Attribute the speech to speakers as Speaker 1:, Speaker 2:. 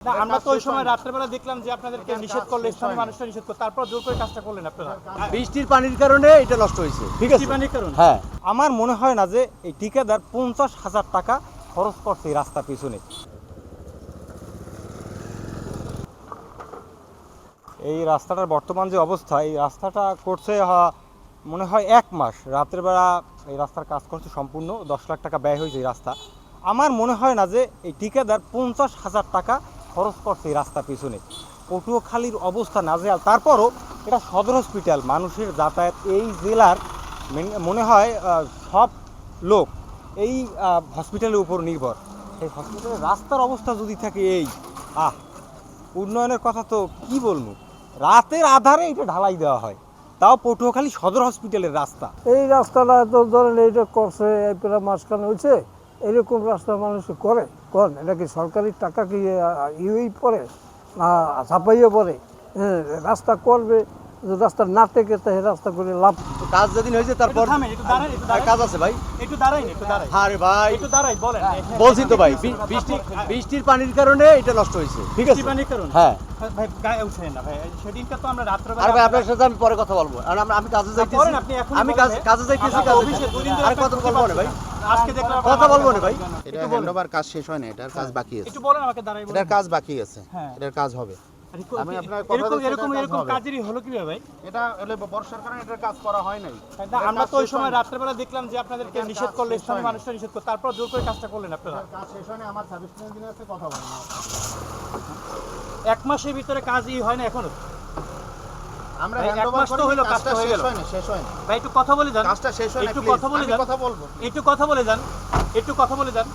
Speaker 1: না, আমরা তো ওই সময় রাত্রেবেলা দেখলাম যে আপনাদেরকে নিষেধ করলে, স্থানীয় মানুষরা নিষেধ করলো, তারপর জোর করে কাজটা করলেন আপনারা।
Speaker 2: বৃষ্টির পানির কারণে এটা নষ্ট হয়েছে, ঠিক আছে?
Speaker 1: পানির কারণে?
Speaker 2: হ্যাঁ।
Speaker 3: আমার মনে হয় না যে এই ঠিকাদার 50,000 টাকা খরচ করছে এই রাস্তার পিছনে। এই রাস্তাটার বর্তমান যে অবস্থা, এই রাস্তাটা করছে মনে হয় 1 মাস। রাতের বেলা এই রাস্তার কাজ করছে সম্পূর্ণ, 10 লাখ টাকা ব্যয় হয়েছে এই রাস্তা। আমার মনে হয় না যে এই ঠিকাদার 50,000 টাকা খরচ করছে এই রাস্তার পিছনে। পটুয়াখালীর অবস্থা নাজেহাল, তারপরও এটা সদর হসপিটাল, মানুষের যাতায়াত এই জেলার মনে হয় সব লোক এই হসপিটালের উপর নির্ভর। এই হসপিটালের রাস্তার অবস্থা যদি থাকে এই উন্নয়নের কথা তো কি বলবো, রাতের আধারে এটা ঢালাই দেওয়া হয়, তাও পটুয়াখালী সদর হসপিটালের রাস্তা।
Speaker 4: এই রাস্তাটা তো ধরেন এইটা করছে প্রায় মাঝখানে হয়েছে, এরকম রাস্তা মানুষ করে করেন, এটা কি সরকারি টাকা কি ইউই পড়ে না ছাপাইয়ে পড়ে? হ্যাঁ, রাস্তা করবে, রাস্তা না টেকে তাই রাস্তা করে লাভ।
Speaker 2: কাজ যেদিন হয়েছে তারপর আর কাজ আছে ভাই।
Speaker 1: একটু দাঁড়াই,
Speaker 2: আরে ভাই
Speaker 1: একটু দাঁড়াই, বলেন।
Speaker 2: বলছি তো ভাই, বৃষ্টির পানির কারণে এটা নষ্ট হয়েছে, ঠিক আছে?
Speaker 1: পানির কারণে?
Speaker 2: হ্যাঁ।
Speaker 1: ভাই গায়ে উঠেন না ভাই, সেদিনকে তো আমরা রাত্রেবেলা।
Speaker 2: আর ভাই আপনার সাথে আমি পরে কথা বলবো, কারণ আমি কাজে যাইতেছি। আমি কাজে যাইতেছি, আর কথা বলবো না ভাই,
Speaker 1: আজকে দেখলাম
Speaker 2: কথা বলবো না ভাই।
Speaker 5: এটা হ্যান্ডওভার কাজ শেষ হয় না, এটার কাজ বাকি আছে।
Speaker 1: একটু বলেন আমাকে, দাঁড়াই বলেন।
Speaker 5: এটার কাজ বাকি আছে,
Speaker 1: হ্যাঁ।
Speaker 5: এটার কাজ হবে। আমি আপনার কথা
Speaker 1: এরকম
Speaker 5: দিচ্ছি,
Speaker 1: এরকম
Speaker 5: এটার কাজ
Speaker 1: এরকম
Speaker 5: হবে।
Speaker 1: কাজেরই হলো কিভাবে ভাই?
Speaker 5: এটা হলে বর্ষার কারণে এটার কাজ করা হয় নাই।
Speaker 1: না, আমরা তো ওই সময় রাত্রেবেলা দেখলাম যে আপনাদেরকে নিষেধ করলে, স্থানীয় মানুষরা নিষেধ করলো, তারপর জোর করে কাজটা করলেন আপনারা।
Speaker 5: কাজ শেষ হয় না, আমার সার্ভিস ইঞ্জিনিয়ার সাথে কথা বলেন।
Speaker 1: 1 মাসের ভিতরে কাজই হয় না এখনো?
Speaker 5: আমরা
Speaker 1: ভাই,
Speaker 5: হ্যান্ডওভার
Speaker 1: 1 মাস তো
Speaker 5: করি,
Speaker 1: হলো,
Speaker 5: কাজটা
Speaker 1: কাজটা হয়ে
Speaker 5: শেষ
Speaker 1: গেল।
Speaker 5: হয় না, শেষ হয় না।
Speaker 1: ভাই একটু কথা বলে যান,
Speaker 5: কাজটা শেষ হয় না,
Speaker 1: একটু
Speaker 5: please,
Speaker 1: কথা বলে
Speaker 5: আমি
Speaker 1: যান,
Speaker 5: কথা বলবো।
Speaker 1: একটু কথা বলে যান, একটু কথা বলে যান।